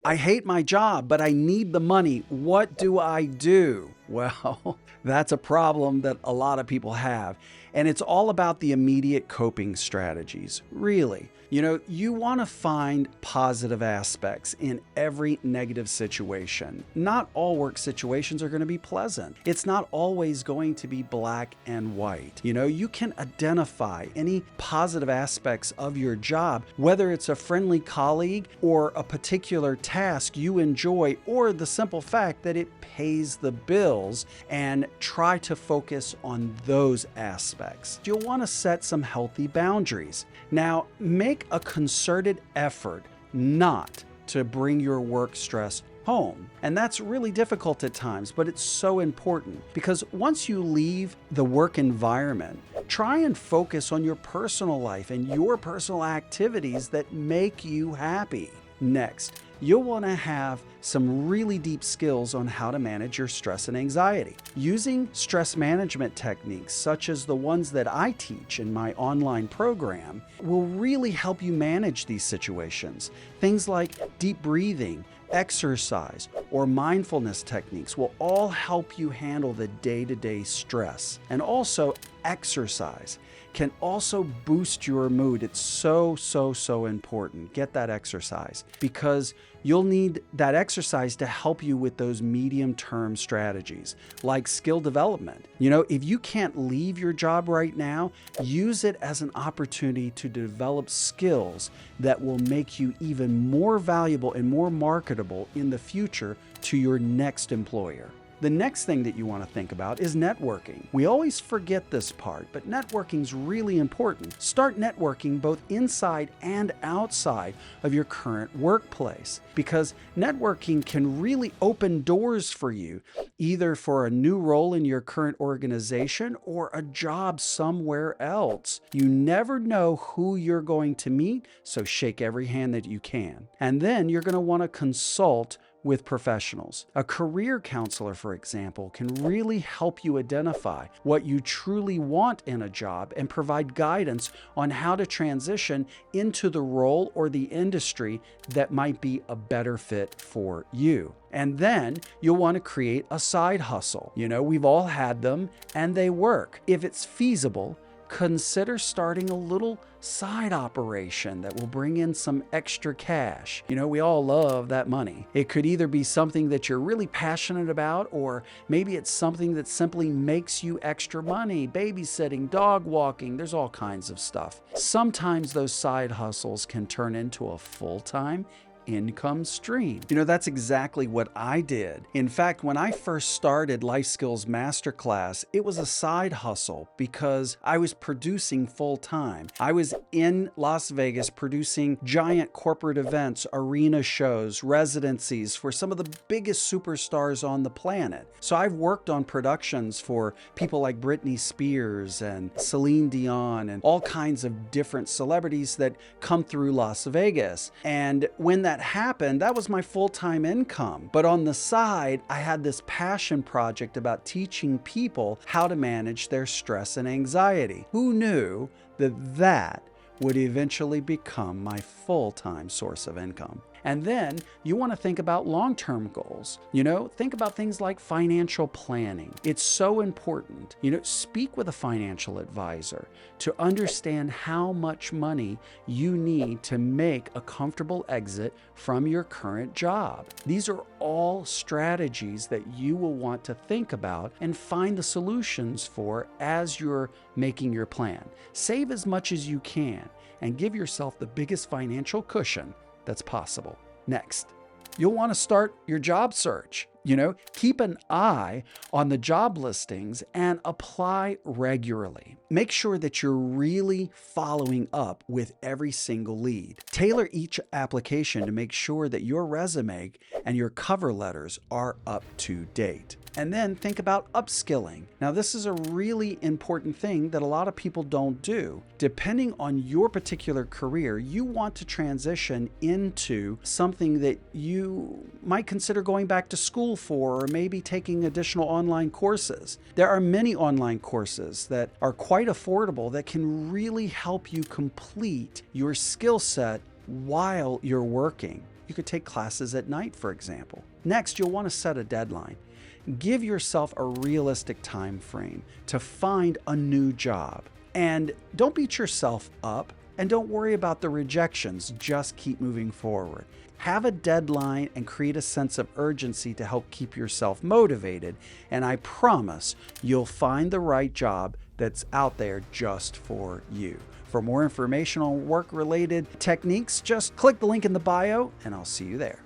I hate my job, but I need the money. What do I do? Well, that's a problem that a lot of people have. And it's all about the immediate coping strategies, really. You want to find positive aspects in every negative situation. Not all work situations are going to be pleasant. It's not always going to be black and white. You can identify any positive aspects of your job, whether it's a friendly colleague or a particular task you enjoy, or the simple fact that it pays the bills, and try to focus on those aspects. You'll want to set some healthy boundaries. Now, make a concerted effort not to bring your work stress home. And that's really difficult at times, but it's so important because once you leave the work environment, try and focus on your personal life and your personal activities that make you happy. Next, you'll want to have some really deep skills on how to manage your stress and anxiety. Using stress management techniques, such as the ones that I teach in my online program, will really help you manage these situations. Things like deep breathing, exercise, or mindfulness techniques will all help you handle the day-to-day stress. And also, exercise can also boost your mood. It's so important. Get that exercise because you'll need that exercise to help you with those medium-term strategies like skill development. If you can't leave your job right now, use it as an opportunity to develop skills that will make you even more valuable and more marketable in the future to your next employer. The next thing that you want to think about is networking. We always forget this part, but networking is really important. Start networking both inside and outside of your current workplace because networking can really open doors for you, either for a new role in your current organization or a job somewhere else. You never know who you're going to meet, so shake every hand that you can. And then you're going to want to consult with professionals. A career counselor, for example, can really help you identify what you truly want in a job and provide guidance on how to transition into the role or the industry that might be a better fit for you. And then you'll want to create a side hustle. We've all had them and they work. If it's feasible, consider starting a little side operation that will bring in some extra cash. We all love that money. It could either be something that you're really passionate about, or maybe it's something that simply makes you extra money. Babysitting, dog walking, there's all kinds of stuff. Sometimes those side hustles can turn into a full-time income stream. That's exactly what I did. In fact, when I first started Life Skills Masterclass, it was a side hustle because I was producing full-time. I was in Las Vegas producing giant corporate events, arena shows, residencies for some of the biggest superstars on the planet. So I've worked on productions for people like Britney Spears and Celine Dion and all kinds of different celebrities that come through Las Vegas. And when that happened, that was my full-time income. But on the side, I had this passion project about teaching people how to manage their stress and anxiety. Who knew that that would eventually become my full-time source of income? And then you want to think about long-term goals. Think about things like financial planning. It's so important. Speak with a financial advisor to understand how much money you need to make a comfortable exit from your current job. These are all strategies that you will want to think about and find the solutions for as you're making your plan. Save as much as you can and give yourself the biggest financial cushion that's possible. Next, you'll want to start your job search. Keep an eye on the job listings and apply regularly. Make sure that you're really following up with every single lead. Tailor each application to make sure that your resume and your cover letters are up to date. And then think about upskilling. Now, this is a really important thing that a lot of people don't do. Depending on your particular career, you want to transition into something that you might consider going back to school for, or maybe taking additional online courses. There are many online courses that are quite affordable that can really help you complete your skill set while you're working. You could take classes at night, for example. Next, you'll want to set a deadline. Give yourself a realistic time frame to find a new job. And don't beat yourself up, and don't worry about the rejections. Just keep moving forward. Have a deadline and create a sense of urgency to help keep yourself motivated. And I promise you'll find the right job that's out there just for you. For more information on work-related techniques, just click the link in the bio, and I'll see you there.